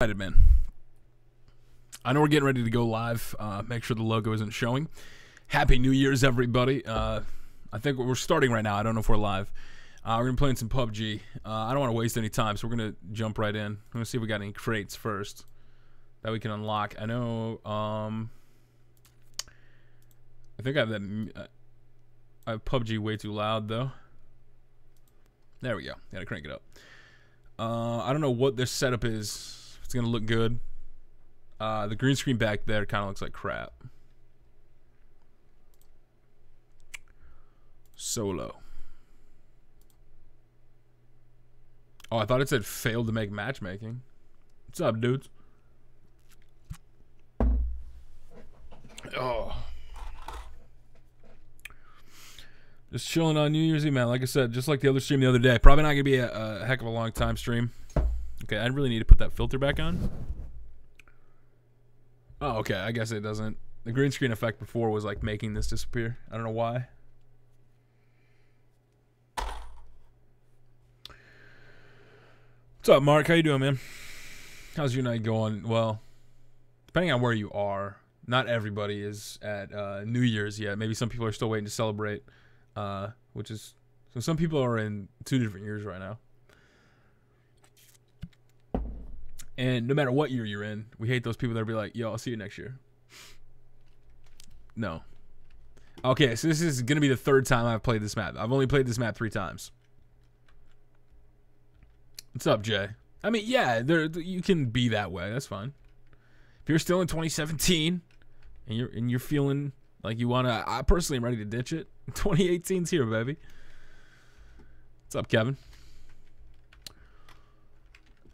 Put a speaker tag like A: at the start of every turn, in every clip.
A: Excited, man. I know we're getting ready to go live. Make sure the logo isn't showing. Happy New Year's, everybody. I think we're starting right now. I don't know if we're live. We're going to be playing some PUBG. I don't want to waste any time, so we're going to jump right in. I'm going to see if we got any crates first that we can unlock. I know, I think I have that. I have PUBG way too loud, though. There we go. Gotta crank it up. I don't know what this setup is. It's going to look good. The green screen back there kind of looks like crap. Solo. Oh, I thought it said failed to make matchmaking. What's up, dudes? Oh. Just chilling on New Year's Eve, man. Like I said, just like the other stream the other day. Probably not going to be a heck of a long time stream. Okay, I really need to put that filter back on. Oh, okay. I guess it doesn't. The green screen effect before was like making this disappear. I don't know why. What's up, Mark? How you doing, man? How's your night going? Well, depending on where you are, not everybody is at New Year's yet. Maybe some people are still waiting to celebrate, which is... So some people are in 2 different years right now. And no matter what year you're in, we hate those people that be like, yo, I'll see you next year. No. Okay, so this is going to be the 3rd time I've played this map. I've only played this map 3 times. What's up, Jay? I mean, yeah, you can be that way. That's fine. If you're still in 2017 and you're feeling like you want to... I personally am ready to ditch it. 2018's here, baby. What's up, Kevin?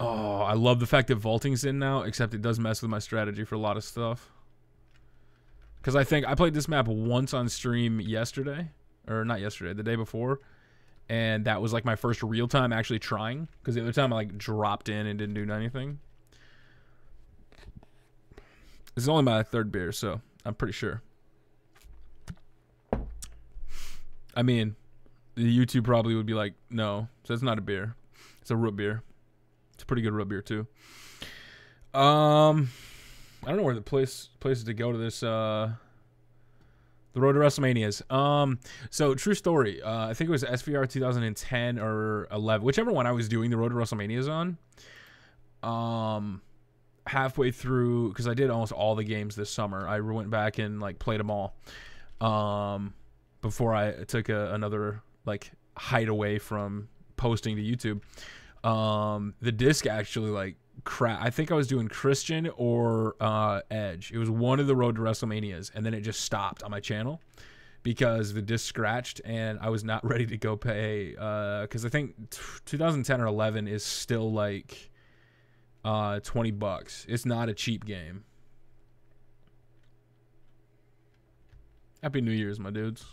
A: Oh, I love the fact that vaulting's in now, except it does mess with my strategy for a lot of stuff. Because I think I played this map once on stream yesterday. Or not yesterday, the day before. And that was like my first real time actually trying. Because the other time I like dropped in and didn't do anything. This is only my 3rd beer, so I'm pretty sure. I mean, the YouTube probably would be like, no. So it's not a beer. It's a root beer. It's a pretty good root beer too. I don't know where the places to go to this. The road to WrestleManias. So true story. I think it was SVR 2010 or 11, whichever one I was doing the road to WrestleManias on. Halfway through, because I did almost all the games this summer. I went back and like played them all. Before I took another like hideaway from posting to YouTube. The disc actually like I think I was doing Christian or Edge. It was one of the road to WrestleManias, and then it just stopped on my channel because the disc scratched, and I was not ready to go pay. Because I think 2010 or 11 is still like $20. It's not a cheap game. Happy New Year's, my dudes.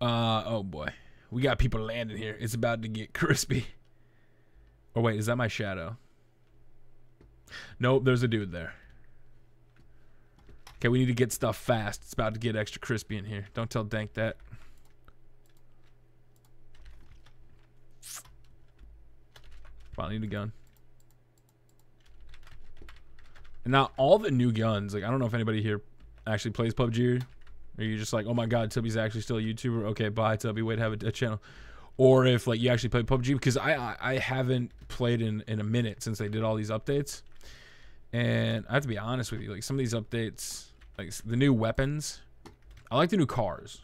A: Oh boy. We got people landing here. It's about to get crispy. Oh, wait. Is that my shadow? Nope. There's a dude there. Okay. We need to get stuff fast. It's about to get extra crispy in here. Don't tell Dank that. Well, I need a gun. And now all the new guns. Like, I don't know if anybody here actually plays PUBG. Or you're just like, oh my god, Tubby's actually still a YouTuber. Okay, bye, Tubby. Wait to have a channel. Or if like you actually play PUBG, because I haven't played in a minute since they did all these updates. And I have to be honest with you, like some of these updates, like the new weapons, I like the new cars.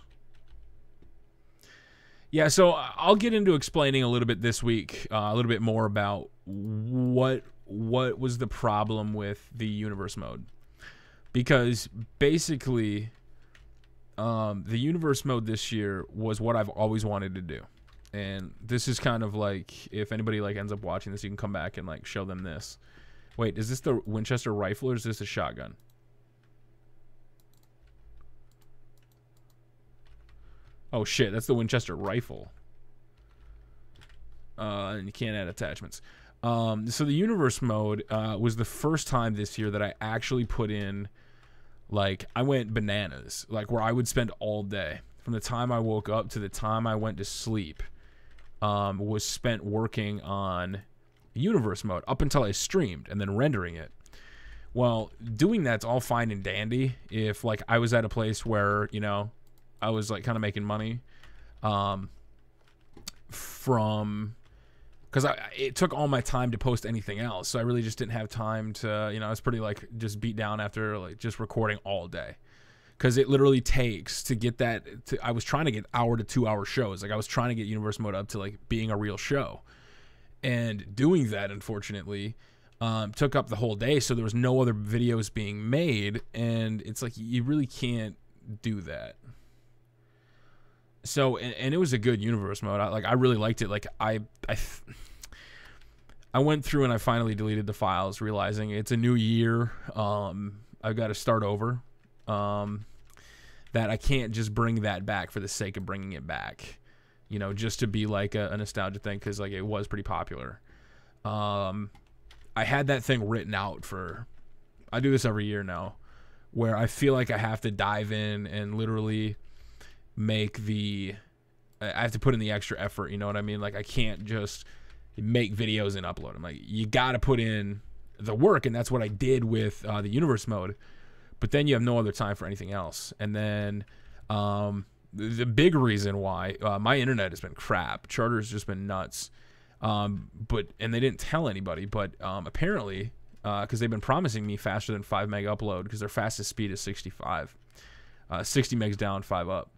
A: Yeah, so I'll get into explaining a little bit this week, a little bit more about what was the problem with the universe mode, because basically. The universe mode this year was what I've always wanted to do. And this is kind of like, if anybody like ends up watching this, you can come back and like show them this. Wait, is this the Winchester rifle or is this a shotgun? Oh shit, that's the Winchester rifle. And you can't add attachments. So the universe mode was the first time this year that I actually put in. Like, I went bananas, like where I would spend all day from the time I woke up to the time I went to sleep, was spent working on universe mode up until I streamed and then rendering it. Well, doing that's all fine and dandy if like I was at a place where, you know, I was like kind of making money from, because it took all my time to post anything else, so I really just didn't have time to, you know, I was pretty like just beat down after like just recording all day, because it literally takes to get that I was trying to get hour to 2 hour shows. Like I was trying to get universe mode up to like being a real show, and doing that unfortunately took up the whole day, so there was no other videos being made, and it's like you really can't do that. So, and it was a good universe mode. I really liked it. Like I went through and I finally deleted the files, realizing it's a new year. I've got to start over. That I can't just bring that back for the sake of bringing it back, you know, just to be like a nostalgia thing, because like it was pretty popular. I had that thing written out for, I do this every year now, where I feel like I have to dive in and literally make I have to put in the extra effort, you know what I mean? Like I can't just make videos and upload them. Like you got to put in the work, and that's what I did with the universe mode. But then you have no other time for anything else. And then the big reason why my internet has been crap. Charter's just been nuts. And they didn't tell anybody, but apparently, because they've been promising me faster than 5 meg upload, because their fastest speed is 65, 60 megs down, 5 up.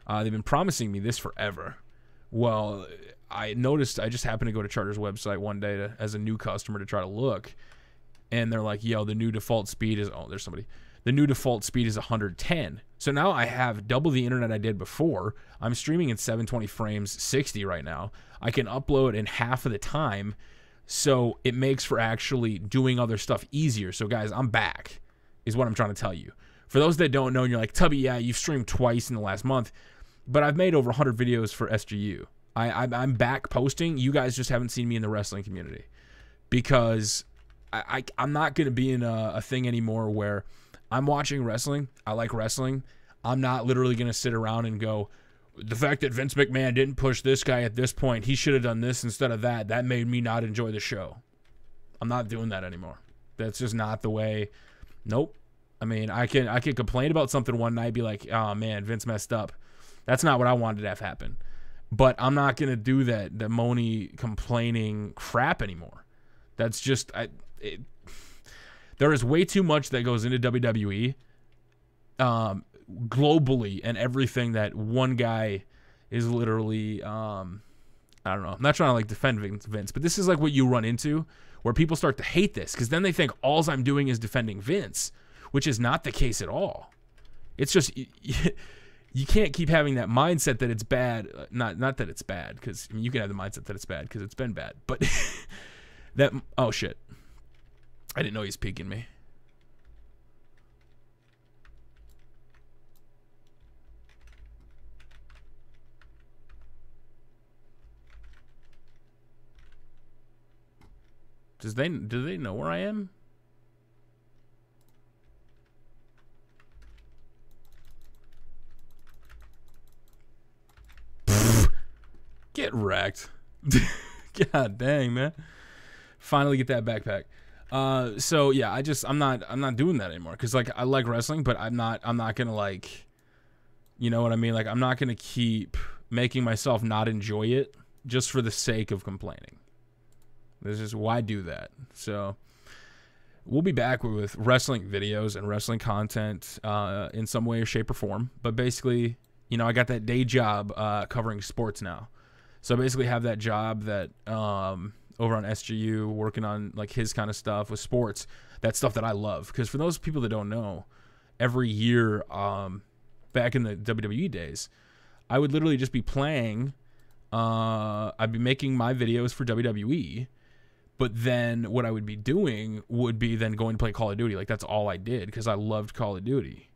A: They've been promising me this forever. Well, I noticed, I just happened to go to Charter's website one day as a new customer to try to look, and they're like, yo, the new default speed is, oh, there's somebody. The new default speed is 110. So now I have double the internet I did before. I'm streaming in 720 frames, 60 right now. I can upload in half of the time, so it makes for actually doing other stuff easier. So guys, I'm back, is what I'm trying to tell you. For those that don't know, and you're like, Tubby, yeah, you've streamed twice in the last month, but I've made over 100 videos for SGU. I'm back posting. You guys just haven't seen me in the wrestling community, because I'm not going to be in a thing anymore where I'm watching wrestling. I like wrestling. I'm not literally going to sit around and go, the fact that Vince McMahon didn't push this guy at this point, he should have done this instead of that. That made me not enjoy the show. I'm not doing that anymore. That's just not the way. Nope. I mean, I can complain about something one night, be like, oh man, Vince messed up. That's not what I wanted to have happen. But I'm not going to do that moany complaining crap anymore. That's just, there is way too much that goes into WWE globally, and everything that one guy is literally, I don't know. I'm not trying to like defend Vince, but this is like what you run into, where people start to hate this, because then they think all I'm doing is defending Vince, which is not the case at all. It's just, you can't keep having that mindset that it's bad. Not that it's bad, because I mean, you can have the mindset that it's bad because it's been bad, but that, oh shit, I didn't know he's peeking me. Do they know where I am? Get wrecked. God dang, man. Finally get that backpack. So yeah, I'm not doing that anymore, cuz like I like wrestling, but I'm not going to, like, you know what I mean? Like I'm not going to keep making myself not enjoy it just for the sake of complaining. This is why do that. So we'll be back with wrestling videos and wrestling content in some way or shape or form. But basically, you know, I got that day job covering sports now. So I basically have that job that over on SGU, working on like his kind of stuff with sports. That stuff that I love. Because for those people that don't know, every year back in the WWE days, I would literally just be playing. I'd be making my videos for WWE. But then what I would be doing would be then going to play Call of Duty. Like, that's all I did because I loved Call of Duty.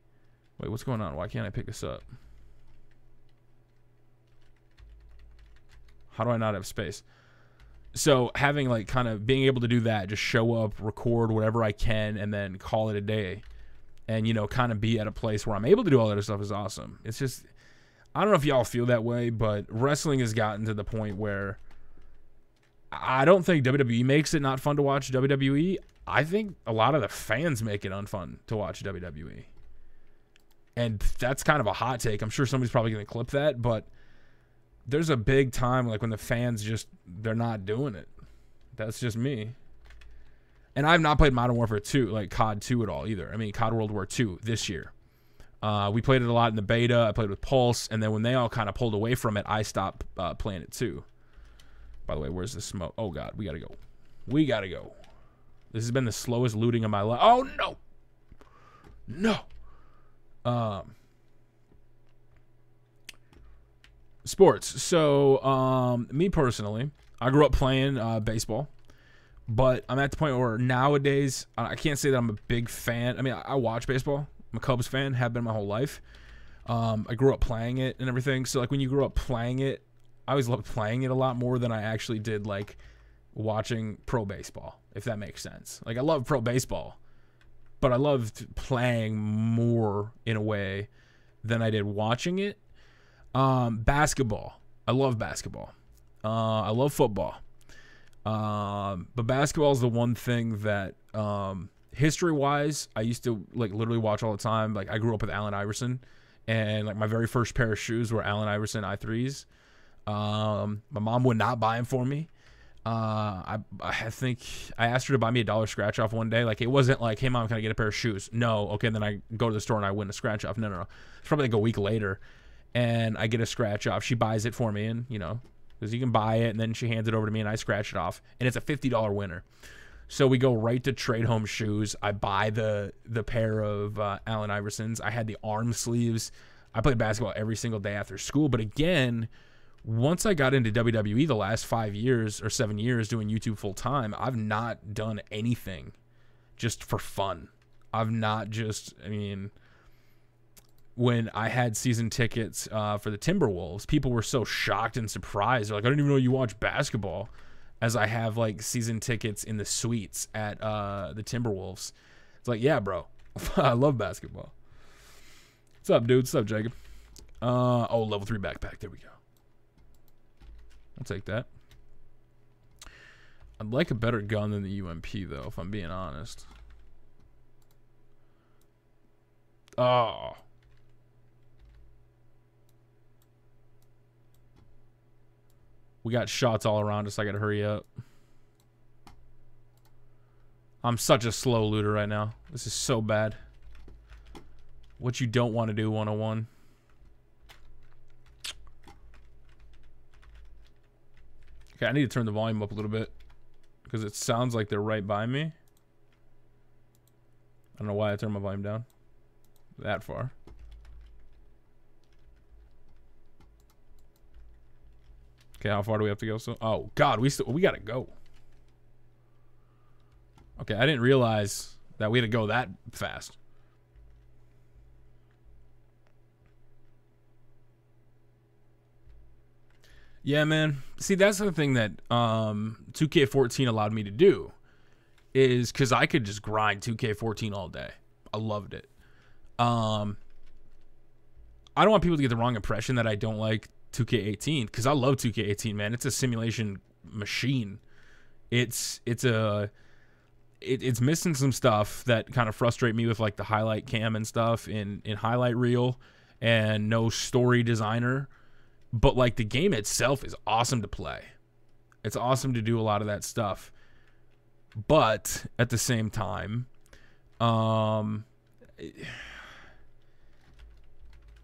A: Wait, what's going on? Why can't I pick this up? How do I not have space? So having, like, kind of being able to do that, just show up, record whatever I can, and then call it a day. And, you know, kind of be at a place where I'm able to do all that other stuff is awesome. It's just, I don't know if y'all feel that way, but wrestling has gotten to the point where I don't think WWE makes it not fun to watch WWE. I think a lot of the fans make it unfun to watch WWE. And that's kind of a hot take. I'm sure somebody's probably going to clip that, but there's a big time like when the fans just, they're not doing it. That's just me. And I've not played Modern Warfare 2, like COD 2 at all either. I mean, COD World War 2 this year. We played it a lot in the beta. I played with Pulse, and then when they all kind of pulled away from it, I stopped playing it too. By the way, where's the smoke? Oh, God, we got to go. We got to go. This has been the slowest looting of my life. Oh, no. No. Sports. So, me personally, I grew up playing baseball, but I'm at the point where nowadays I can't say that I'm a big fan. I mean, I watch baseball. I'm a Cubs fan, have been my whole life. I grew up playing it and everything. So, like, when you grew up playing it, I always loved playing it a lot more than I actually did, like, watching pro baseball, if that makes sense. Like, I love pro baseball, but I loved playing more in a way than I did watching it. Basketball. I love basketball. I love football. But basketball is the one thing that, history-wise, I used to, like, literally watch all the time. Like, I grew up with Allen Iverson, and, like, my very first pair of shoes were Allen Iverson i3s. My mom would not buy them for me. I think I asked her to buy me $1 scratch off one day. Like, it wasn't like, hey mom, can I get a pair of shoes? No. Okay. And then I go to the store and I win a scratch off. No. It's probably like a week later and I get a scratch off. She buys it for me, and you know, because you can buy it and then she hands it over to me and I scratch it off, and it's a $50 winner. So we go right to Trade Home Shoes. I buy the pair of Allen Iversons. I had the arm sleeves. I played basketball every single day after school. But again, once I got into WWE the last 5 years or 7 years doing YouTube full time, I've not done anything just for fun. I've not just, I mean, when I had season tickets for the Timberwolves, people were so shocked and surprised. They're like, I didn't even know you watch basketball, as I have like season tickets in the suites at the Timberwolves. It's like, yeah, bro, I love basketball. What's up, dude? What's up, Jacob? Oh, level 3 backpack. There we go. I'll take that. I'd like a better gun than the UMP, though, if I'm being honest. Oh. We got shots all around us. I gotta hurry up. I'm such a slow looter right now. This is so bad. What you don't want to do, 101. Okay, I need to turn the volume up a little bit because it sounds like they're right by me. I don't know why I turned my volume down that far. Okay, how far do we have to go? So, oh God, we gotta go. Okay, I didn't realize that we had to go that fast. Yeah, man. See, that's the thing that 2K14 allowed me to do, is because I could just grind 2K14 all day. I loved it. I don't want people to get the wrong impression that I don't like 2K18, because I love 2K18, man. It's a simulation machine. It's missing some stuff that kind of frustrate me with like the highlight cam and stuff in highlight reel, and no story designer. But like the game itself is awesome to play. It's awesome to do a lot of that stuff. But at the same time, I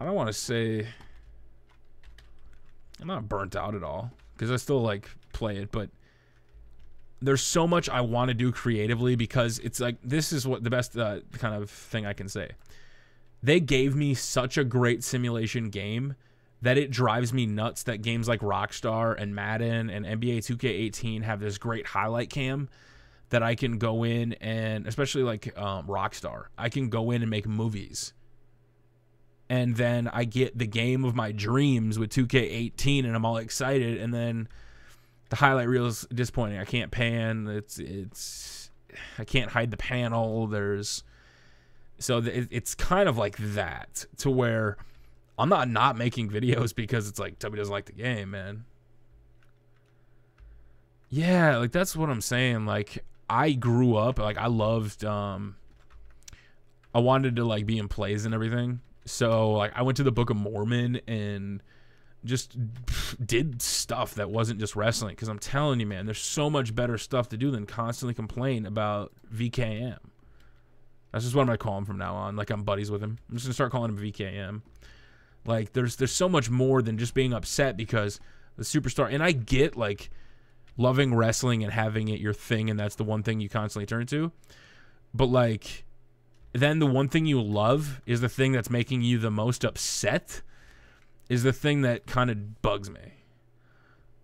A: don't want to say I'm not burnt out at all, because I still like play it, but there's so much I want to do creatively, because it's like, this is what the best kind of thing I can say. They gave me such a great simulation game that it drives me nuts that games like Rockstar and Madden and NBA 2K18 have this great highlight cam that I can go in and, especially like Rockstar, I can go in and make movies. And then I get the game of my dreams with 2K18 and I'm all excited, and then the highlight reel is disappointing. I can't pan. I can't hide the panel. It's kind of like that, to where I'm not making videos because it's like Tubby doesn't like the game, man. Yeah, like that's what I'm saying. Like I grew up, like I loved I wanted to like be in plays and everything. So like I went to the Book of Mormon and just did stuff that wasn't just wrestling, because I'm telling you, man, there's so much better stuff to do than constantly complain about VKM. That's just what I'm gonna call him from now on. Like I'm buddies with him. I'm just gonna start calling him VKM. Like there's so much more than just being upset because the superstar. And I get like loving wrestling and having it your thing, and that's the one thing you constantly turn to. But like, then the one thing you love is the thing that's making you the most upset, is the thing that kind of bugs me.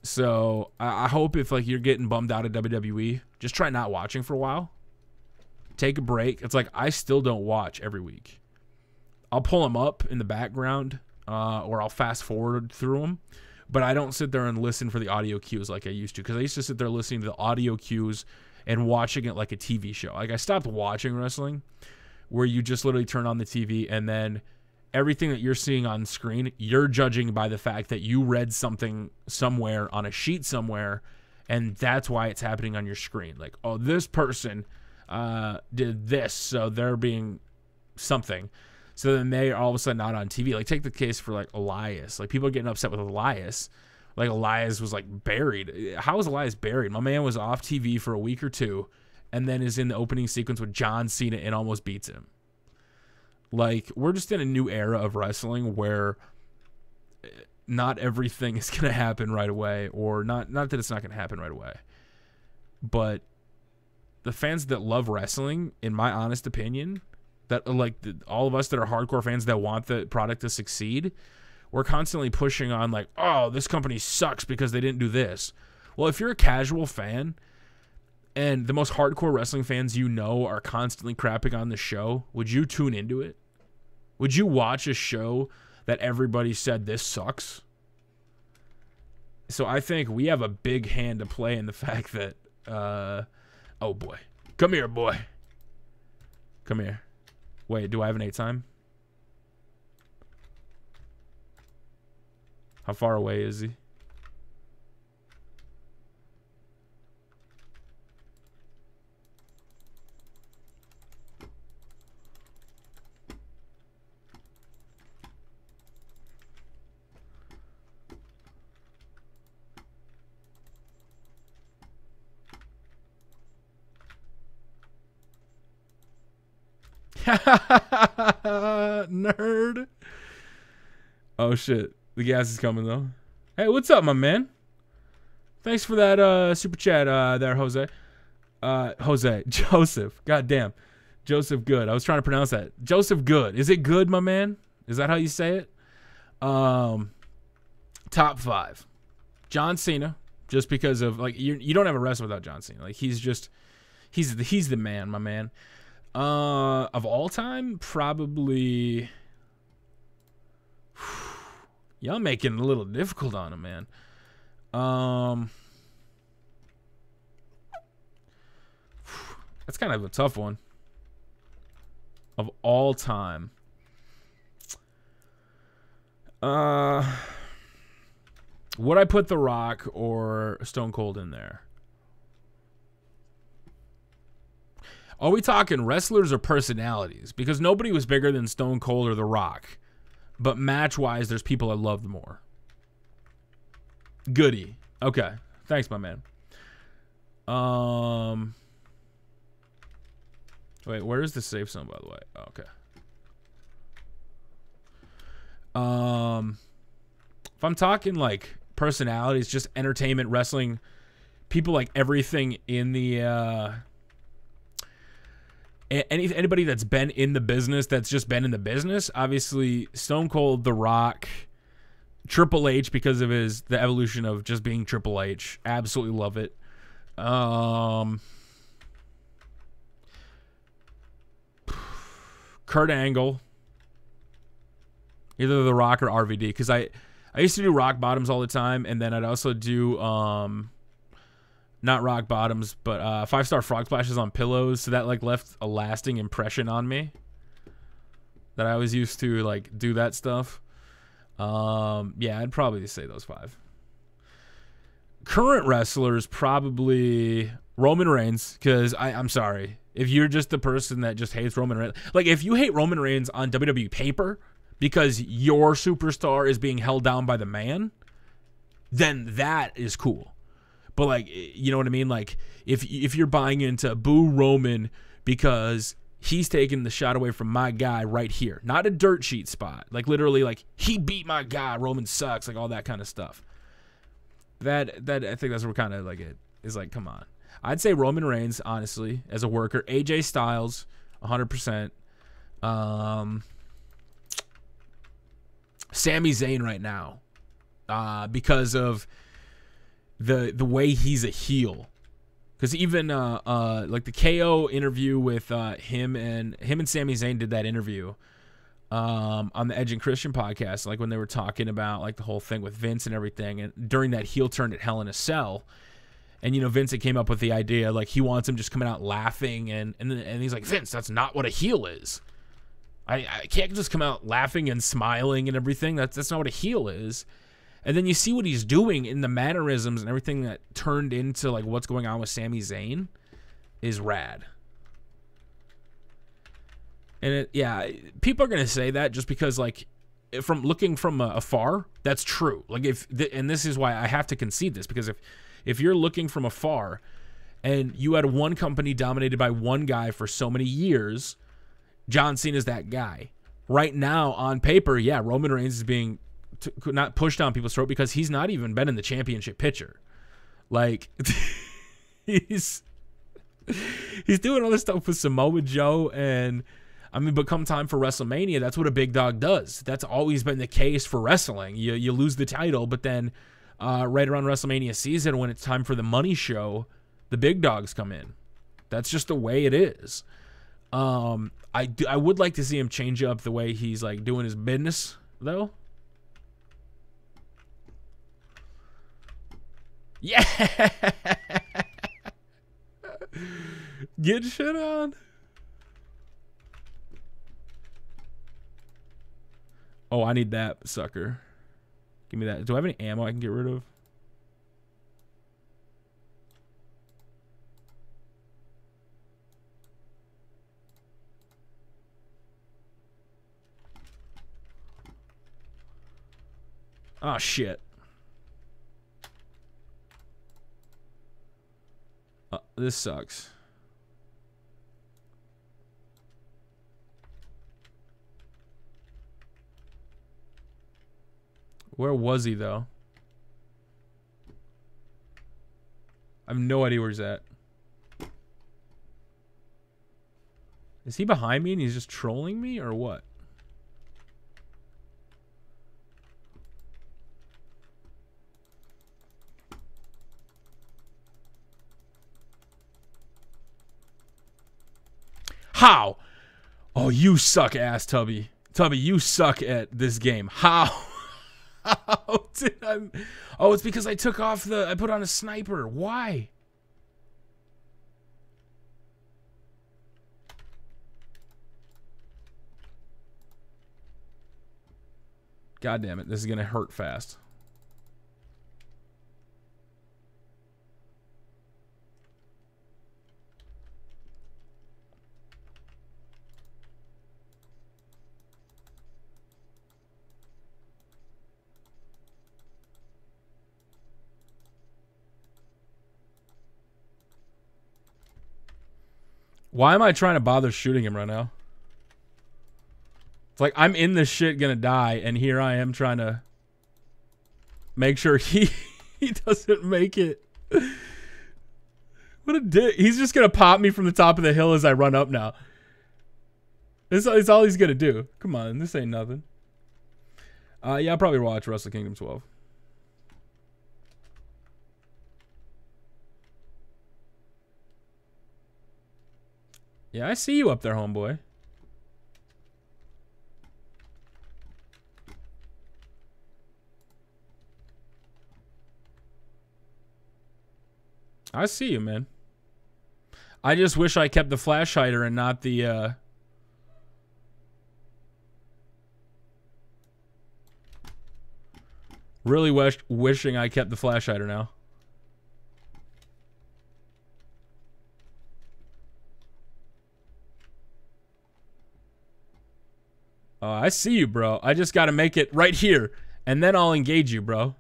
A: So I hope if like you're getting bummed out at WWE, just try not watching for a while. Take a break. It's like I still don't watch every week. I'll pull them up in the background, or I'll fast forward through them. But I don't sit there and listen for the audio cues like I used to, because I used to sit there listening to the audio cues and watching it like a TV show. Like I stopped watching wrestling, where you just literally turn on the TV and then everything that you're seeing on screen, you're judging by the fact that you read something somewhere on a sheet somewhere, and that's why it's happening on your screen. Like, oh, this person did this, so they're being something. So then they are all of a sudden not on TV. Like, take the case for, like, Elias. Like, people are getting upset with Elias. Like, Elias was, like, buried. How was Elias buried? My man was off TV for a week or two and then is in the opening sequence with John Cena and almost beats him. Like, we're just in a new era of wrestling where not everything is going to happen right away, or not that it's not going to happen right away. But the fans that love wrestling, in my honest opinion, that like all of us that are hardcore fans that want the product to succeed, we're constantly pushing on like, oh, this company sucks because they didn't do this. Well, if you're a casual fan and the most hardcore wrestling fans you know are constantly crapping on the show, would you tune into it? Would you watch a show that everybody said this sucks? So I think we have a big hand to play in the fact that, oh boy, come here, boy. Come here. Wait, do I have an 8 time? How far away is he? Nerd. Oh shit, the gas is coming though. Hey, what's up, my man? Thanks for that super chat there, Jose. Joseph. God damn. Joseph Good. I was trying to pronounce that. Joseph Good. Is it good, my man? Is that how you say it? Top 5. John Cena, just because of like you don't have a wrestler without John Cena. Like he's the man, my man. Of all time, probably. Y'all making it a little difficult on him, man. That's kind of a tough one. Of all time. Would I put The Rock or Stone Cold in there? Are we talking wrestlers or personalities? Because nobody was bigger than Stone Cold or The Rock. But match-wise, there's people I loved more. Goody. Okay. Thanks, my man. Wait, where is the safe zone, by the way? Oh, okay. If I'm talking, like, personalities, just entertainment, wrestling, people like everything in the... Anybody that's been in the business, that's just been in the business, obviously Stone Cold, The Rock, Triple H, because of the evolution of just being Triple H. Absolutely love it. Kurt Angle, either The Rock or RVD, because I used to do rock bottoms all the time, and then I'd also do not rock bottoms, but 5-star frog splashes on pillows. So that like left a lasting impression on me. That I always used to like do that stuff. Yeah, I'd probably say those 5. Current wrestlers, probably Roman Reigns, because I'm sorry. If you're just the person that just hates Roman Reigns, like if you hate Roman Reigns on WWE paper because your superstar is being held down by the man, then that is cool. But like, you know what I mean? Like if you're buying into boo Roman because he's taking the shot away from my guy right here, not a dirt sheet spot, like literally like he beat my guy, Roman sucks, like all that kind of stuff. That I think that's where kind of like it is like, come on. I'd say Roman Reigns, honestly, as a worker. AJ Styles, 100%. Sami Zayn right now, because of the way he's a heel. Because even like the KO interview with him and Sami Zayn did that interview on the Edge and Christian podcast, like when they were talking about like the whole thing with Vince and everything, and during that heel turn at Hell in a Cell, and you know Vince had came up with the idea like he wants him just coming out laughing, and he's like, Vince, that's not what a heel is. I can't just come out laughing and smiling and everything. That's not what a heel is. And then you see what he's doing in the mannerisms and everything that turned into like what's going on with Sami Zayn is rad. And people are gonna say that just because like from looking from afar, that's true. Like and this is why I have to concede this, because if you're looking from afar and you had one company dominated by one guy for so many years, John Cena's that guy. Right now on paper, yeah, Roman Reigns is being not pushed down people's throat because he's not even been in the championship picture. Like he's doing all this stuff with Samoa Joe, and I mean, but come time for WrestleMania, that's what a big dog does. That's always been the case for wrestling. You lose the title, but then right around WrestleMania season, when it's time for the money show, the big dogs come in. That's just the way it is. I would like to see him change up the way he's like doing his business, though. Yeah. Get shit on. Oh, I need that sucker. Give me that. Do I have any ammo I can get rid of? Oh, shit. This sucks. Where was he, though? I have no idea where he's at. Is he behind me and he's just trolling me, or what? How? Oh, you suck, ass Tubby. Tubby, you suck at this game. How? How did I? Oh, it's because I took off I put on a sniper. Why? God damn it. This is going to hurt fast. Why am I trying to bother shooting him right now? It's like I'm in this shit gonna die, and here I am trying to make sure he doesn't make it. What a dick. He's just gonna pop me from the top of the hill as I run up now. This is all he's gonna do. Come on, this ain't nothing. Yeah, I'll probably watch Wrestle Kingdom 12. Yeah, I see you up there, homeboy. I see you, man. I just wish I kept the flash hider and not the really wishing I kept the flash hider now. I see you, bro. I just got to make it right here, and then I'll engage you, bro.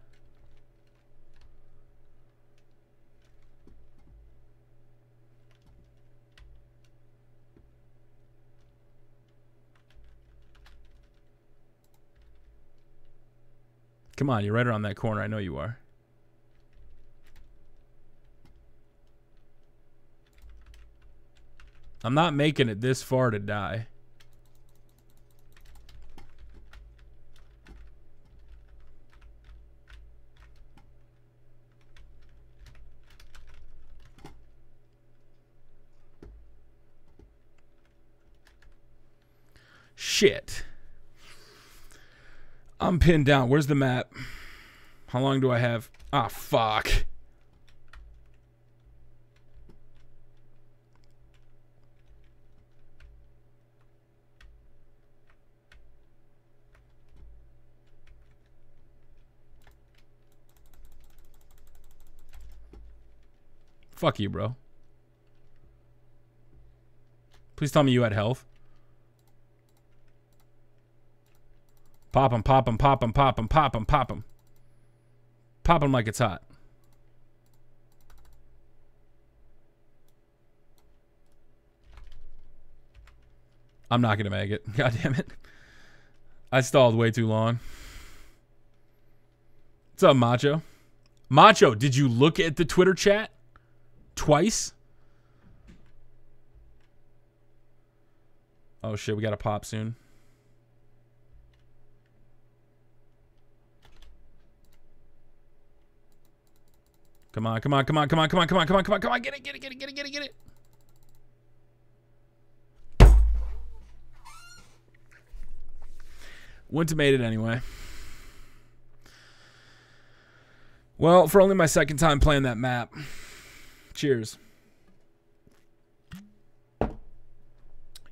A: Come on, you're right around that corner. I know you are. I'm not making it this far to die. Shit. I'm pinned down. Where's the map? How long do I have? Ah, fuck. Fuck you, bro. Please tell me you had health. Pop him, pop him, pop him, pop him, pop him, pop him. Pop him like it's hot. I'm not gonna make it. God damn it. I stalled way too long. What's up, Macho? Macho, did you look at the Twitter chat? Twice? Oh shit, we gotta pop soon. Come on, come on, come on, come on, come on, come on, come on, come on, come on, get it, get it, get it, get it, get it, get it. Wouldn't have made it anyway. Well, for only my second time playing that map. Cheers.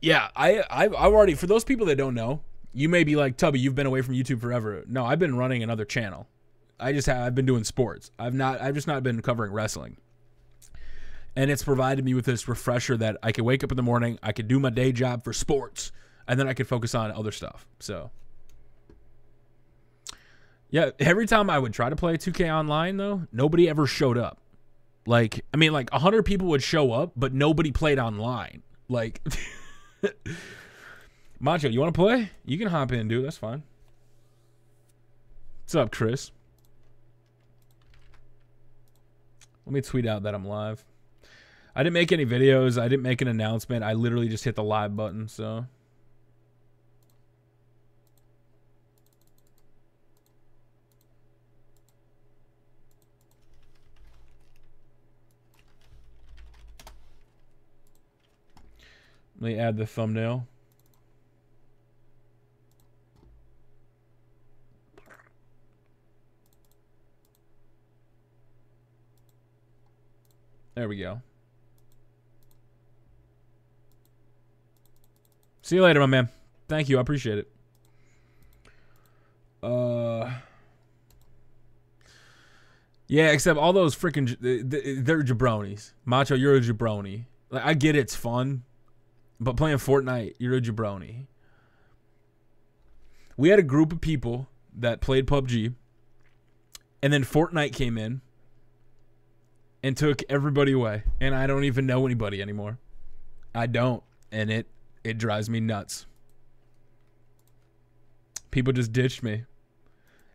A: Yeah, I've already, for those people that don't know, you may be like, Tubby, you've been away from YouTube forever. No, I've been running another channel. I've been doing sports. I've just not been covering wrestling. And it's provided me with this refresher that I could wake up in the morning, I could do my day job for sports, and then I could focus on other stuff. So yeah, every time I would try to play 2K online though, nobody ever showed up. Like, I mean, like 100 people would show up, but nobody played online. Like, Macho, you want to play? You can hop in, dude. That's fine. What's up, Chris? Let me tweet out that I'm live. I didn't make any videos. I didn't make an announcement. I literally just hit the live button, so. Let me add the thumbnail. There we go. See you later, my man. Thank you. I appreciate it. Yeah, except all those freaking, they're jabronis. Macho, you're a jabroni. Like, I get it's fun, but playing Fortnite, you're a jabroni. We had a group of people that played PUBG, and then Fortnite came in and took everybody away, and I don't even know anybody anymore. I don't, and it drives me nuts. People just ditched me.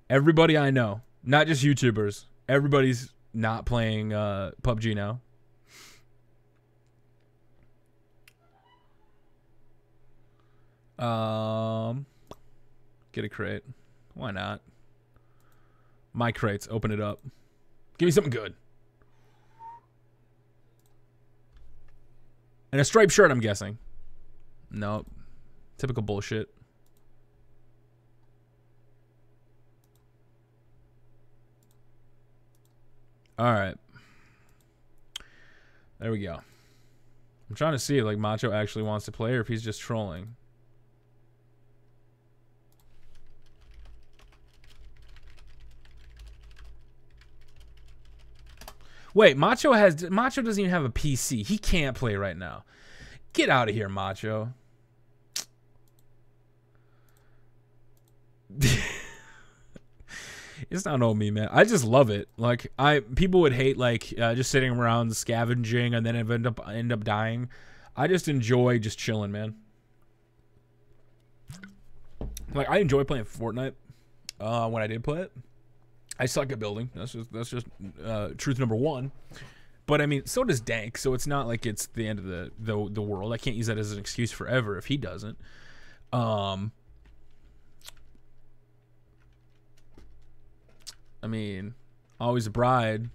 A: Everybody I know, not just YouTubers, everybody's not playing PUBG now. Get a crate. Why not? My crates. Open it up. Give me something good. And a striped shirt, I'm guessing. Nope. Typical bullshit. Alright. There we go. I'm trying to see if like Macho actually wants to play or if he's just trolling. Wait, Macho doesn't even have a PC. He can't play right now. Get out of here, Macho. It's not on me, man. I just love it. Like people would hate like just sitting around scavenging and then end up dying. I just enjoy just chilling, man. Like I enjoy playing Fortnite. When I did play it, I suck at building. That's just truth number one. But I mean, so does Dank. So it's not like it's the end of the world. I can't use that as an excuse forever if he doesn't. I mean, always a bride.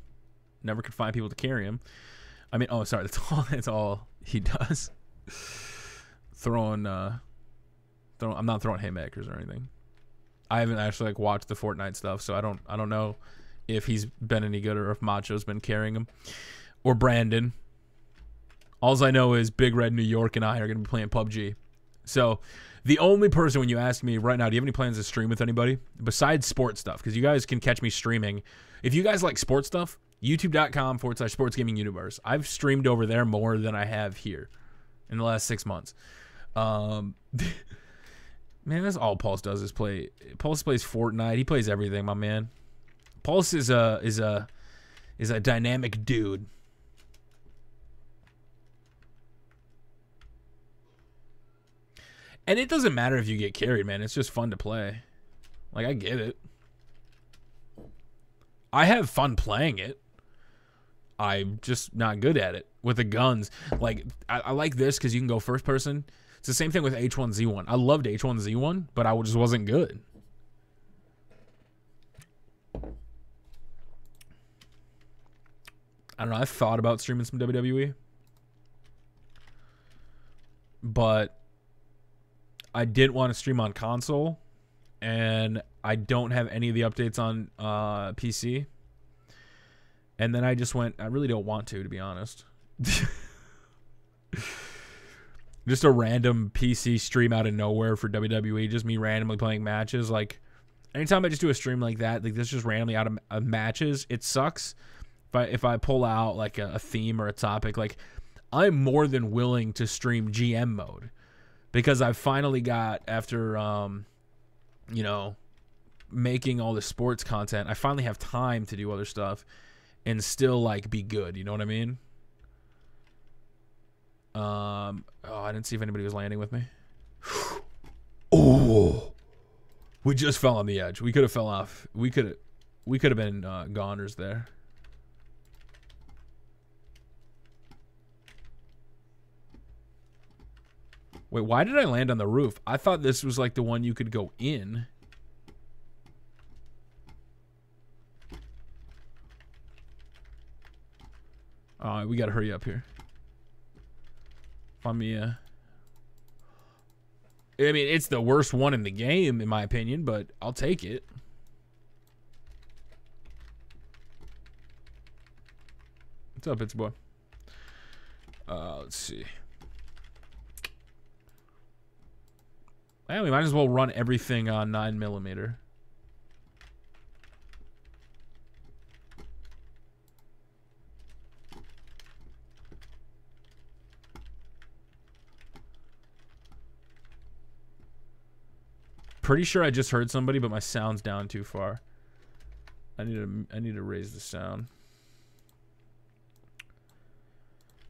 A: Never could find people to carry him. I mean, oh, sorry. That's all he does. I'm not throwing haymakers or anything. I haven't actually like watched the Fortnite stuff, so I don't know if he's been any good or if Macho's been carrying him or Brandon. Alls I know is Big Red New York and I are gonna be playing PUBG. So the only person, when you ask me right now, do you have any plans to stream with anybody besides sports stuff? Because you guys can catch me streaming. If you guys like sports stuff, youtube.com/sportsgaminguniverse. I've streamed over there more than I have here in the last 6 months. Man, that's all Pulse does is play. Pulse plays Fortnite. He plays everything, my man. Pulse is a dynamic dude. And it doesn't matter if you get carried, man. It's just fun to play. Like, I get it. I have fun playing it. I'm just not good at it with the guns. Like, I like this because you can go first person. It's the same thing with H1Z1. I loved H1Z1, but I just wasn't good. I don't know. I thought about streaming some WWE. But I didn't want to stream on console. And I don't have any of the updates on PC. And then I just went, I really don't want to be honest. Just a random PC stream out of nowhere for WWE. Just me randomly playing matches. Like, anytime I just do a stream like that, like this just randomly out of matches, it sucks. If I pull out like a theme or a topic, like I'm more than willing to stream GM mode. Because I finally got, after, you know, making all this sports content, I finally have time to do other stuff and still, like, be good. You know what I mean? Oh, I didn't see if anybody was landing with me. Oh, we just fell on the edge. We could have fell off. We could have been goners there. Wait, why did I land on the roof? I thought this was like the one you could go in. We gotta hurry up here. Find me I mean, it's the worst one in the game, in my opinion, but I'll take it. What's up, it's boy? Let's see. Well, we might as well run everything on 9mm. Pretty sure I just heard somebody, but my sound's down too far. I need to raise the sound.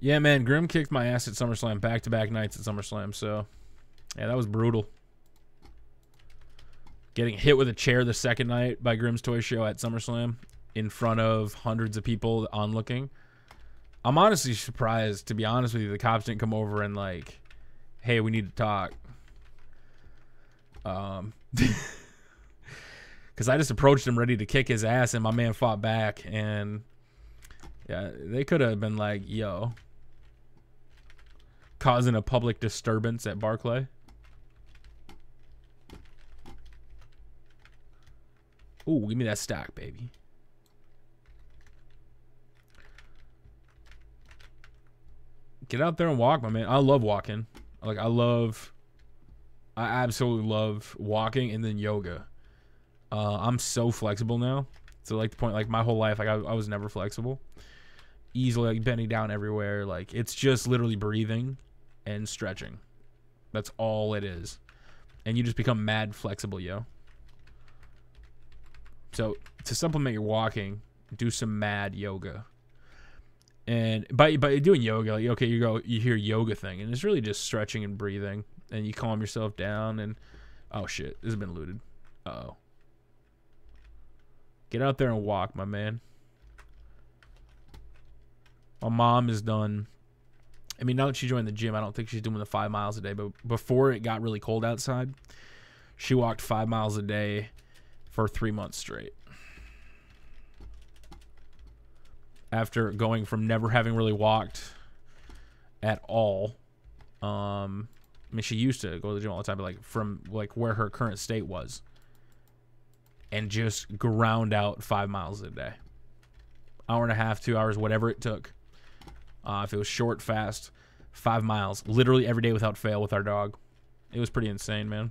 A: Yeah, man, Grim kicked my ass at SummerSlam, back-to-back nights at SummerSlam, so yeah, that was brutal. Getting hit with a chair the second night by Grim's Toy Show at SummerSlam in front of hundreds of people onlooking. I'm honestly surprised, to be honest with you, the cops didn't come over and like, hey, we need to talk. Because I just approached him ready to kick his ass, and my man fought back, and yeah, they could have been like, yo, causing a public disturbance at Barclay. Ooh, give me that stack, baby. Get out there and walk, my man. I love walking. Like, I absolutely love walking and then yoga. I'm so flexible now. So, like, the point, like, my whole life, like, I was never flexible. Easily, like, bending down everywhere. Like, it's just literally breathing and stretching. That's all it is. And you just become mad flexible, yo. So to supplement your walking, do some mad yoga. And by doing yoga, like, okay, you hear yoga thing, and it's really just stretching and breathing, and you calm yourself down. And oh shit, this has been looted. Uh-oh. Get out there and walk, my man. My mom is done. I mean, now that she joined the gym, I don't think she's doing the 5 miles a day. But before it got really cold outside, she walked 5 miles a day for 3 months straight. After going from never having really walked at all. I mean, she used to go to the gym all the time, but like from like where her current state was. And just ground out 5 miles a day. Hour and a half, 2 hours, whatever it took. If it was short, fast, 5 miles. Literally every day without fail with our dog. It was pretty insane, man.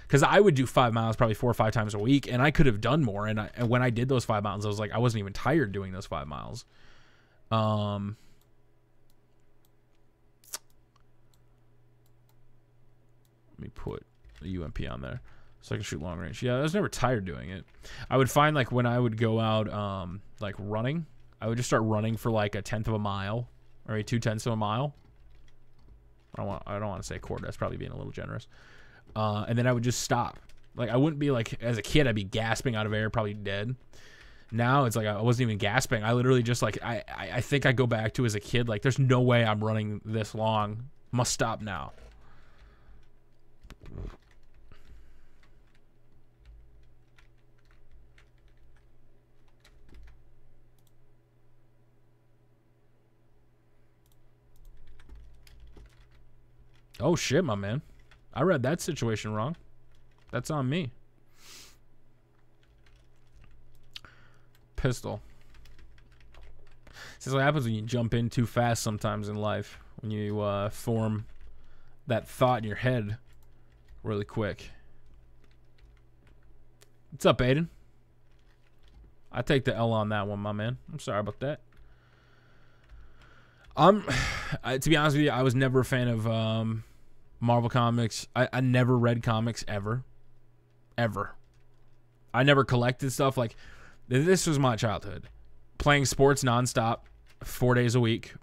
A: Because I would do 5 miles probably 4 or 5 times a week, and I could have done more. And when I did those 5 miles, I was like, I wasn't even tired doing those 5 miles. Let me put a UMP on there so I can shoot long range. Yeah, I was never tired doing it. I would find like when I would go out like running, I would just start running for like 1/10 of a mile or 2/10 of a mile. I don't want to say a quarter. That's probably being a little generous. And then I would just stop. Like I wouldn't be like, as a kid, I'd be gasping out of air, probably dead. Now it's like I wasn't even gasping. I literally just like I think I go back to as a kid. Like there's no way I'm running this long. Must stop now. Oh shit, my man. I read that situation wrong. That's on me. Pistol. This is what happens when you jump in too fast sometimes in life. When you form that thought in your head really quick. What's up, Aiden? I take the L on that one, my man. I'm sorry about that. To be honest with you, I was never a fan of Marvel comics. I never read comics ever. Ever. I never collected stuff. Like, this was my childhood. Playing sports nonstop, 4 days a week.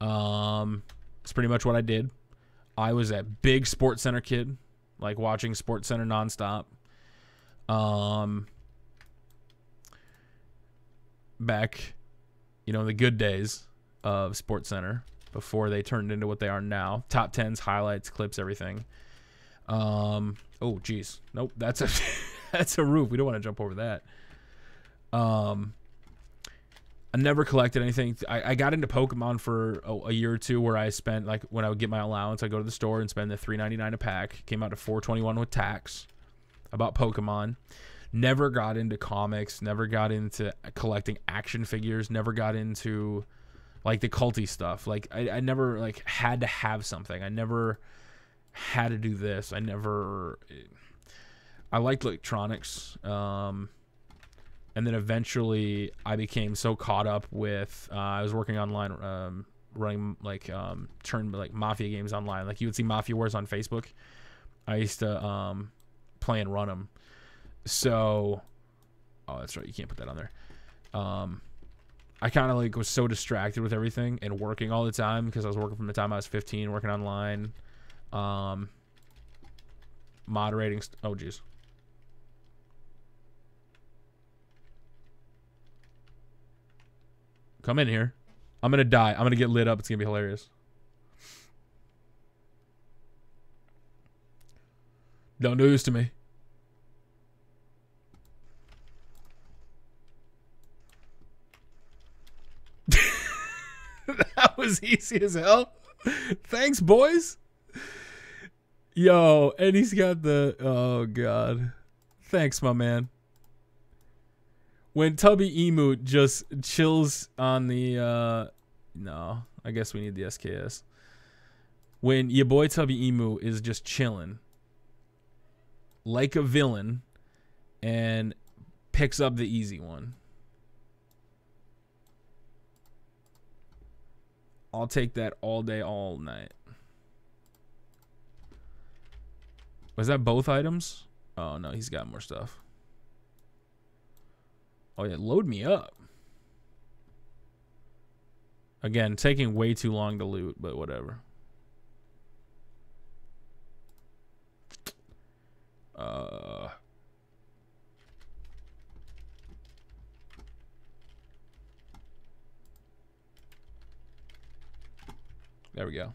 A: It's pretty much what I did. I was a big Sports Center kid. Like, watching Sports Center nonstop. Back, the good days of Sports Center before they turned into what they are now. Top 10s, highlights, clips, everything. Oh geez, nope, that's a that's a roof. We don't want to jump over that. I never collected anything. I got into Pokemon for a year or two, where I spent, like, when I would get my allowance, I'd go to the store and spend the $3.99 a pack. Came out to $4.21 with tax. I bought Pokemon. Never got into comics. Never got into collecting action figures. Never got into like the culty stuff. Like I never like had to have something. I never had to do this. I liked electronics. And then eventually I became so caught up with I was working online, running like Mafia games online. Like, you would see Mafia Wars on Facebook. I used to play and run them. So, oh, that's right, you can't put that on there. I kind of like was so distracted with everything and working all the time, because I was working from the time I was 15, working online, moderating. Oh, geez. Come in here. I'm gonna die. I'm gonna get lit up. It's gonna be hilarious. Don't do this to me. That was easy as hell. Thanks, boys. Yo, and he's got the... Oh, God. Thanks, my man. When Tubby Emu just chills on the... No, I guess we need the SKS. When your boy Tubby Emu is just chilling like a villain and picks up the easy one, I'll take that all day, all night. Was that both items? Oh, no, he's got more stuff. Oh, yeah, load me up. Again, taking way too long to loot, but whatever. There we go.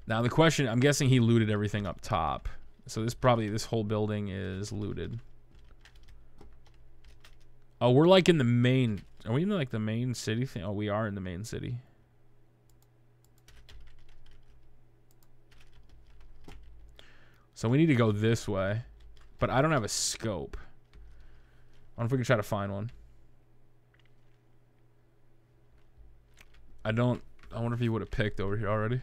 A: Now the question, I'm guessing he looted everything up top. So this whole building is looted. Oh, we're like in the main, are we in like the main city thing? Oh, we are in the main city. So we need to go this way, but I don't have a scope. I wonder if we can try to find one. I wonder if he would have picked over here already.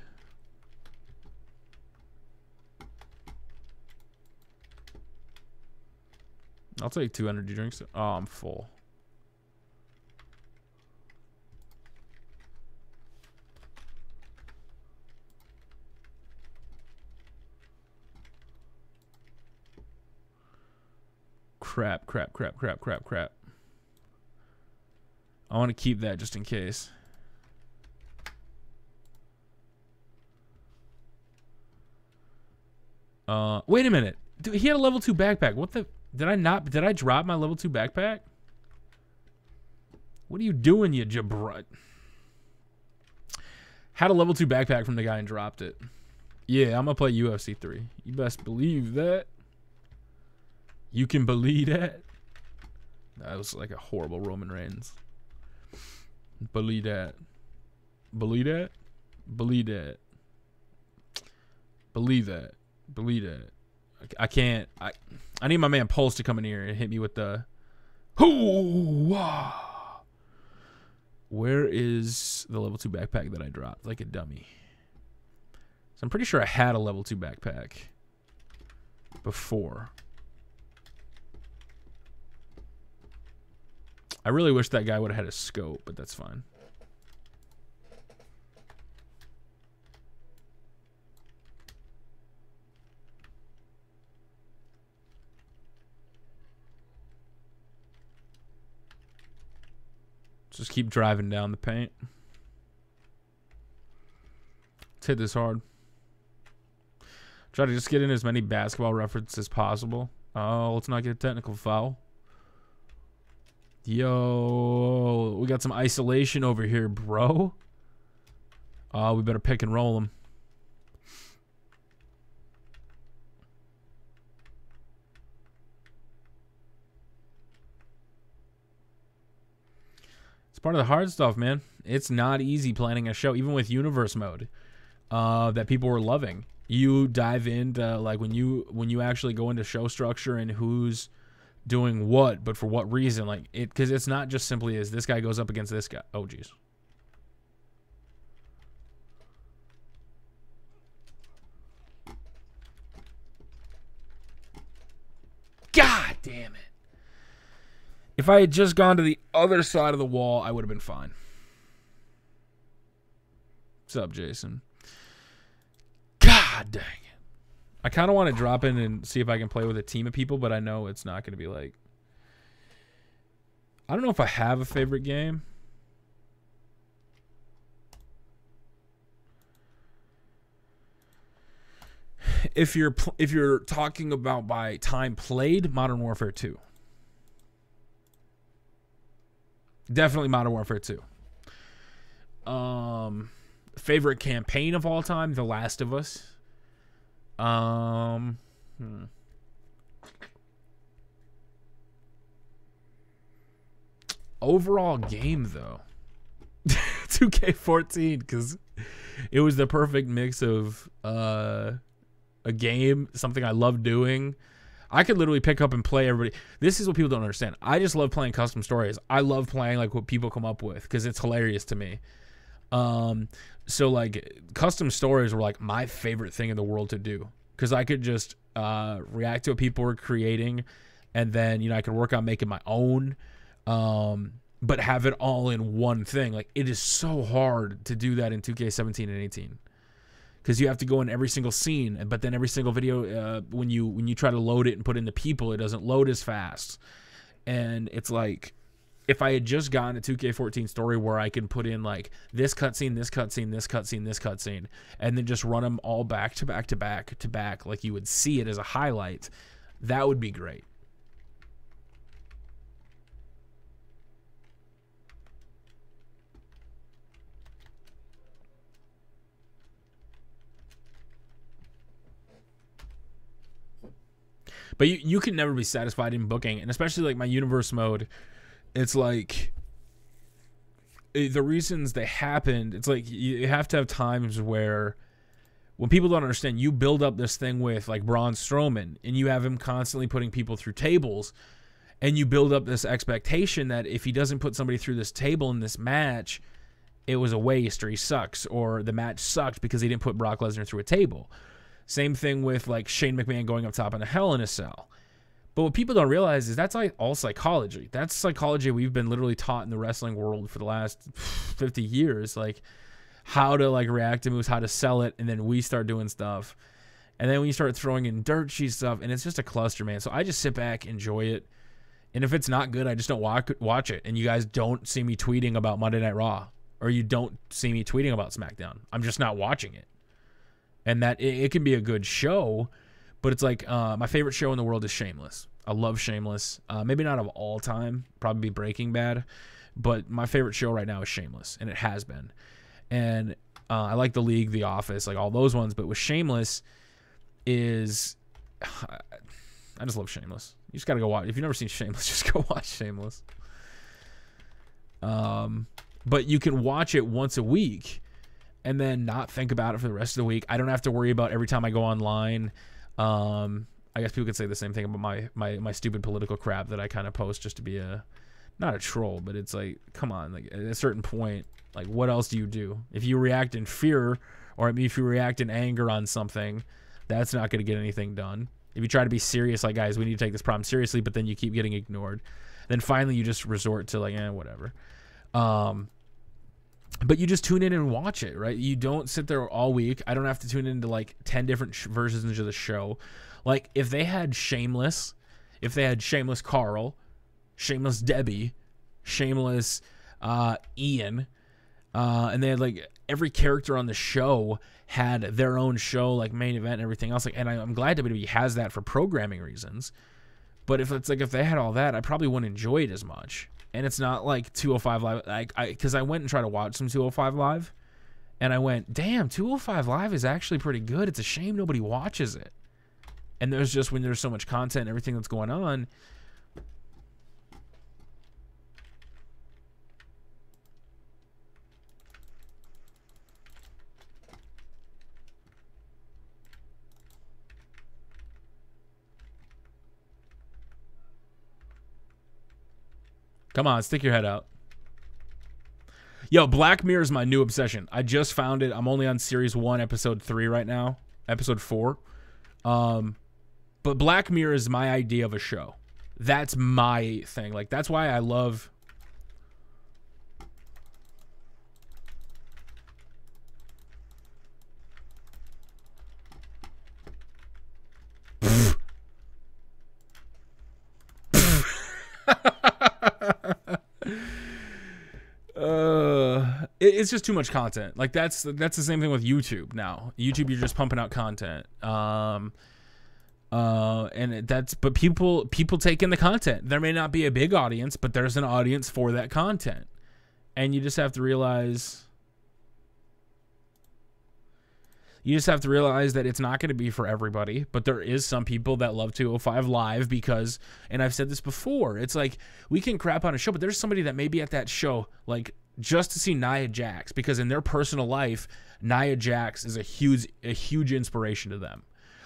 A: I'll take 2 energy drinks. Oh, I'm full. Crap. I want to keep that just in case. Wait a minute. Dude, he had a level 2 backpack. What the? Did I drop my level 2 backpack? What are you doing, you jabrut? Had a level 2 backpack from the guy and dropped it. Yeah, I'm gonna play UFC 3. You best believe that. You can believe that. That was like a horrible Roman Reigns. Believe that. Believe that. Believe that. Believe that. Believe that. I can't. I need my man Pulse to come in here and hit me with the. Where is the level 2 backpack that I dropped like a dummy? So I'm pretty sure I had a level 2 backpack before. I really wish that guy would have had a scope, but that's fine. Just keep driving down the paint. Let's hit this hard. Try to just get in as many basketball references as possible. Oh, let's not get a technical foul. Yo, we got some isolation over here, bro. Oh, we better pick and roll them. It's part of the hard stuff, man. It's not easy planning a show, even with universe mode, that people were loving. You dive into like when you actually go into show structure and who's doing what, but for what reason, like it, because it's not just simply as this guy goes up against this guy. Oh geez. God damn it. If I had just gone to the other side of the wall, I would have been fine. What's up, Jason? God dang it. I kind of want to drop in and see if I can play with a team of people, but I know it's not going to be like... I don't know if I have a favorite game. If you're talking about by time played, Modern Warfare 2. Definitely Modern Warfare 2. Favorite campaign of all time, The Last of Us. Overall game though, 2K14, because it was the perfect mix of a game, something I love doing. I could literally pick up and play everybody. This is what people don't understand. I just love playing custom stories. I love playing like what people come up with because it's hilarious to me. So like custom stories were like my favorite thing in the world to do because I could just react to what people were creating, and then I could work on making my own, but have it all in one thing. Like it is so hard to do that in 2K17 and 18 because you have to go in every single scene. But then every single video, when you try to load it and put in the people, it doesn't load as fast. And it's like, if I had just gotten a 2K14 story where I can put in like this cutscene, this cutscene, this cutscene, this cutscene, and then just run them all back to back to back to back, like you would see it as a highlight, that would be great. But you can never be satisfied in booking, and especially like my universe mode, it's like the reasons they happened, it's like you have to have times where when people don't understand, you build up this thing with like Braun Strowman, and you have him constantly putting people through tables, and you build up this expectation that if he doesn't put somebody through this table in this match, it was a waste, or he sucks, or the match sucked because he didn't put Brock Lesnar through a table. Same thing with like Shane McMahon going up top in a Hell in a Cell. But what people don't realize is that's like all psychology. That's psychology we've been literally taught in the wrestling world for the last 50 years. Like how to like react to moves, how to sell it, and then we start doing stuff. And then when you start throwing in dirt sheet stuff, and it's just a cluster, man. So I just sit back, enjoy it. And if it's not good, I just don't watch it. And you guys don't see me tweeting about Monday Night Raw, or you don't see me tweeting about SmackDown. I'm just not watching it. And that it can be a good show, but it's like my favorite show in the world is Shameless. I love Shameless. Maybe not of all time, probably Breaking Bad, but my favorite show right now is Shameless, and it has been. And I like The League, The Office, like all those ones, but with Shameless is I just love Shameless. You just gotta go watch. If you've never seen Shameless, just go watch Shameless. But you can watch it once a week and then not think about it for the rest of the week. I don't have to worry about every time I go online. I guess people could say the same thing about my stupid political crap that I kind of post just to be not a troll, but it's like, come on, like at a certain point, like what else do you do? If you react in fear, or if you react in anger on something, that's not going to get anything done. If you try to be serious, like, guys, we need to take this problem seriously, but then you keep getting ignored, then finally you just resort to like, whatever. But you just tune in and watch it, right? You don't sit there all week. I don't have to tune into like 10 different versions of the show. Like if they had Shameless, Shameless Carl, Shameless Debbie, Shameless Ian, and they had like every character on the show had their own show, like main event and everything else. Like, and I'm glad WWE has that for programming reasons. But if it's like if they had all that, I probably wouldn't enjoy it as much. And it's not like 205 Live, because I went and tried to watch some 205 Live, and I went, damn, 205 Live is actually pretty good. It's a shame nobody watches it. And there's just, when there's so much content and everything that's going on, come on, stick your head out. Yo, Black Mirror is my new obsession. I just found it. I'm only on series 1, episode 3 right now. Episode 4. But Black Mirror is my idea of a show. That's my thing. Like, that's why I love... It's just too much content. Like that's the same thing with YouTube now. YouTube, you're just pumping out content. But people take in the content. There may not be a big audience, but there's an audience for that content. And you just have to realize that it's not going to be for everybody, but there is some people that love 205 Live because, and I've said this before, it's like we can crap on a show, but there's somebody that may be at that show like just to see Nia Jax, because in their personal life, Nia Jax is a huge inspiration to them.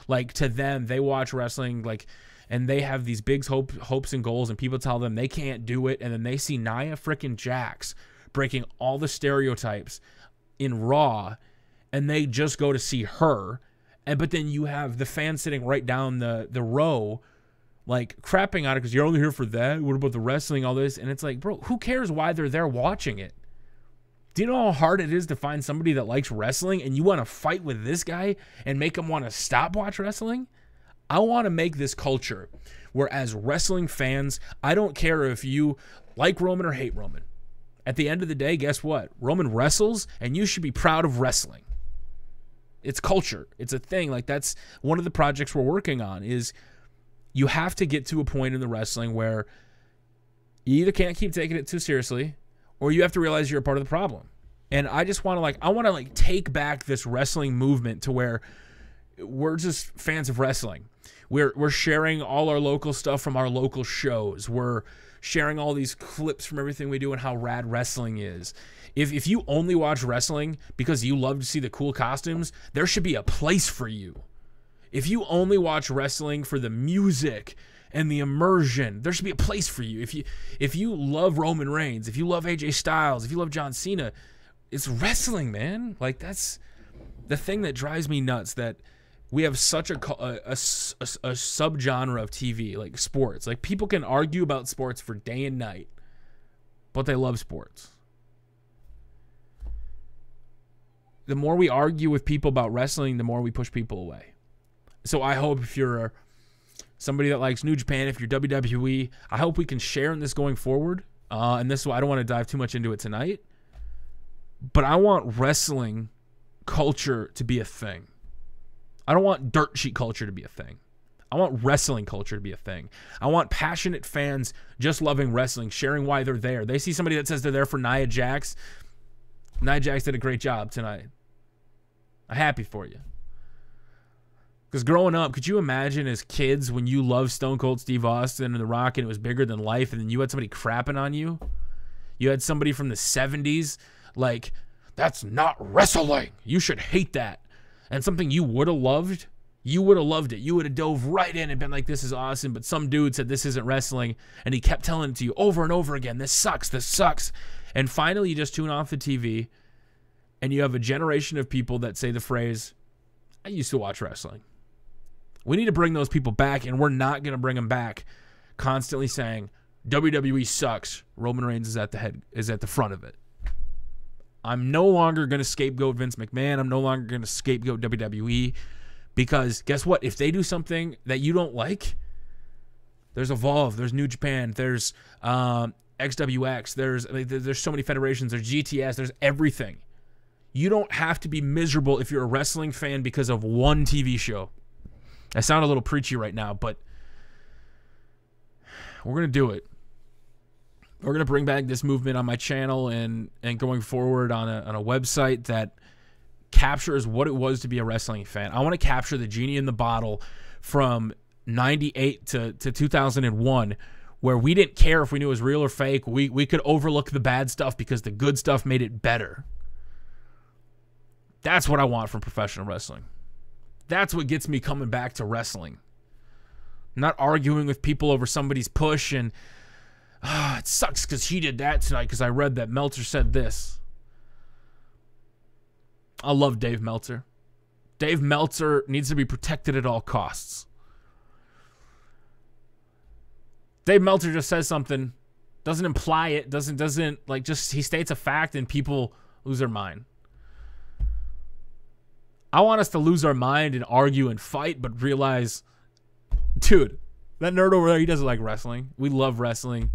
A: Like to them, they watch wrestling like, and they have these big hopes and goals, and people tell them they can't do it, and then they see Nia freaking Jax breaking all the stereotypes in Raw, and they just go to see her. But then you have the fan sitting right down the row, like crapping on it because you're only here for that. What about the wrestling, all this? And it's like, bro, who cares why they're there watching it? Do you know how hard it is to find somebody that likes wrestling and you want to fight with this guy and make him want to stop watch wrestling? I want to make this culture where, as wrestling fans, I don't care if you like Roman or hate Roman. At the end of the day, guess what? Roman wrestles, and you should be proud of wrestling. It's culture. It's a thing. Like, that's one of the projects we're working on, is you have to get to a point in the wrestling where you either can't keep taking it too seriously, or you have to realize you're a part of the problem. And I just want to take back this wrestling movement to where we're just fans of wrestling. We're sharing all our local stuff from our local shows. We're sharing all these clips from everything we do and how rad wrestling is. If you only watch wrestling because you love to see the cool costumes, there should be a place for you. If you only watch wrestling for the music and the immersion, there should be a place for you. If you love Roman Reigns, if you love AJ Styles, if you love John Cena, it's wrestling, man. Like, that's the thing that drives me nuts, that we have such a subgenre of TV, like sports. Like, people can argue about sports for day and night, but they love sports. The more we argue with people about wrestling, the more we push people away. So I hope, if you're somebody that likes New Japan, if you're WWE, I hope we can share in this going forward. And this is why I don't want to dive too much into it tonight. But I want wrestling culture to be a thing. I don't want dirt sheet culture to be a thing. I want wrestling culture to be a thing. I want passionate fans just loving wrestling, sharing why they're there. They see somebody that says they're there for Nia Jax. Nia Jax did a great job tonight. I'm happy for you. Because growing up, could you imagine as kids when you loved Stone Cold Steve Austin and The Rock and it was bigger than life, and then you had somebody crapping on you? You had somebody from the 70s like, that's not wrestling. You should hate that. And something you would have loved, you would have loved it. You would have dove right in and been like, this is awesome. But some dude said this isn't wrestling, and he kept telling it to you over and over again. This sucks. This sucks. And finally, you just tune off the TV, and you have a generation of people that say the phrase, I used to watch wrestling. We need to bring those people back, and we're not going to bring them back constantly saying, WWE sucks. Roman Reigns is at the front of it. I'm no longer going to scapegoat Vince McMahon. I'm no longer going to scapegoat WWE, because guess what? If they do something that you don't like, there's Evolve, there's New Japan, there's XWX, there's so many federations, there's GTS, there's everything. You don't have to be miserable if you're a wrestling fan because of one TV show. I sound a little preachy right now, but we're going to do it. We're going to bring back this movement on my channel and going forward on a website that captures what it was to be a wrestling fan. I want to capture the genie in the bottle from 98 to 2001, where we didn't care if we knew it was real or fake. We could overlook the bad stuff because the good stuff made it better. That's what I want from professional wrestling. That's what gets me coming back to wrestling. Not arguing with people over somebody's push and it sucks because he did that tonight because I read that Meltzer said this. I love Dave Meltzer. Dave Meltzer needs to be protected at all costs. Dave Meltzer just says something, doesn't imply it, doesn't like, just he states a fact and people lose their mind. I want us to lose our mind and argue and fight, but realize, dude, that nerd over there, he doesn't like wrestling. We love wrestling.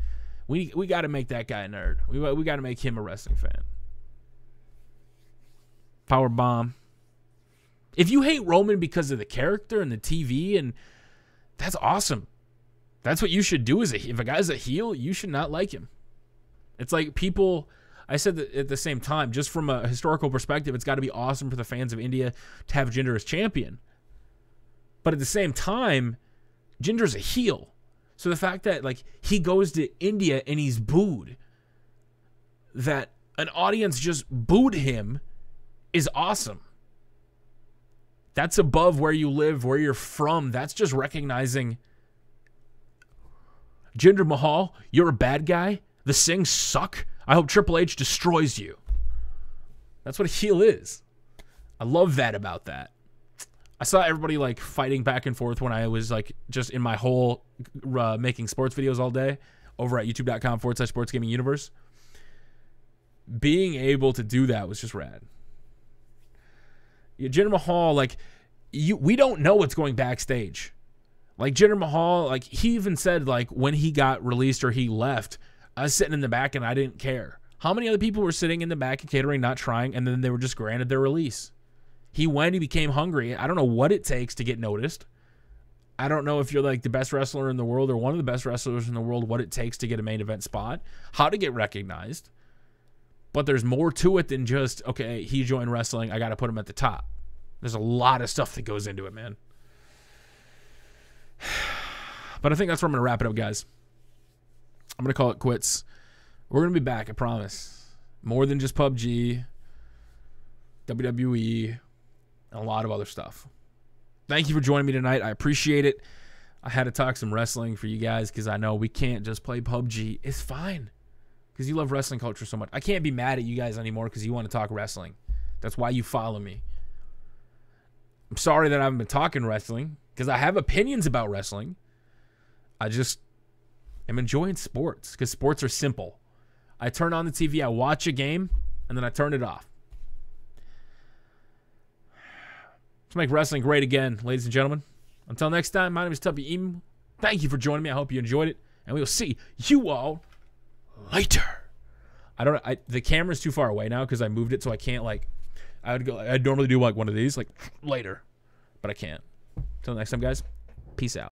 A: We got to make that guy a nerd. We got to make him a wrestling fan. Power bomb. If you hate Roman because of the character and the TV, and that's awesome. That's what you should do. If a guy's a heel, you should not like him. It's like people, I said that at the same time, just from a historical perspective, it's got to be awesome for the fans of India to have Jinder as champion. But at the same time, Jinder's a heel. So the fact that like he goes to India and he's booed, that an audience just booed him, is awesome. That's above where you live, where you're from. That's just recognizing, Jinder Mahal, you're a bad guy. The Singhs suck. I hope Triple H destroys you. That's what a heel is. I love that about that. I saw everybody like fighting back and forth when I was like just in my whole making sports videos all day over at youtube.com/sportsgaminguniverse. being able to do that was just rad. Jinder Mahal, like, we don't know what's going backstage. Like, Jinder Mahal, like, he even said, like, when he got released or he left, I was sitting in the back and I didn't care. How many other people were sitting in the back of catering, not trying, and then they were just granted their release? He went, he became hungry. I don't know what it takes to get noticed. I don't know if you're, like, the best wrestler in the world or one of the best wrestlers in the world, what it takes to get a main event spot, how to get recognized. But there's more to it than just, okay, he joined wrestling, I got to put him at the top. There's a lot of stuff that goes into it, man. But I think that's where I'm going to wrap it up, guys. I'm going to call it quits. We're going to be back, I promise. More than just PUBG, WWE, and a lot of other stuff. Thank you for joining me tonight. I appreciate it. I had to talk some wrestling for you guys because I know we can't just play PUBG. It's fine because you love wrestling culture so much. I can't be mad at you guys anymore because you want to talk wrestling. That's why you follow me. I'm sorry that I haven't been talking wrestling because I have opinions about wrestling. I just am enjoying sports because sports are simple. I turn on the TV, I watch a game, and then I turn it off. Let's make wrestling great again, ladies and gentlemen. Until next time, my name is Tubby Eam. Thank you for joining me. I hope you enjoyed it, and we will see you all later. The camera's too far away now because I moved it, so I can't, like, I'd normally do like one of these, like, later, but I can't. Until next time, guys, peace out.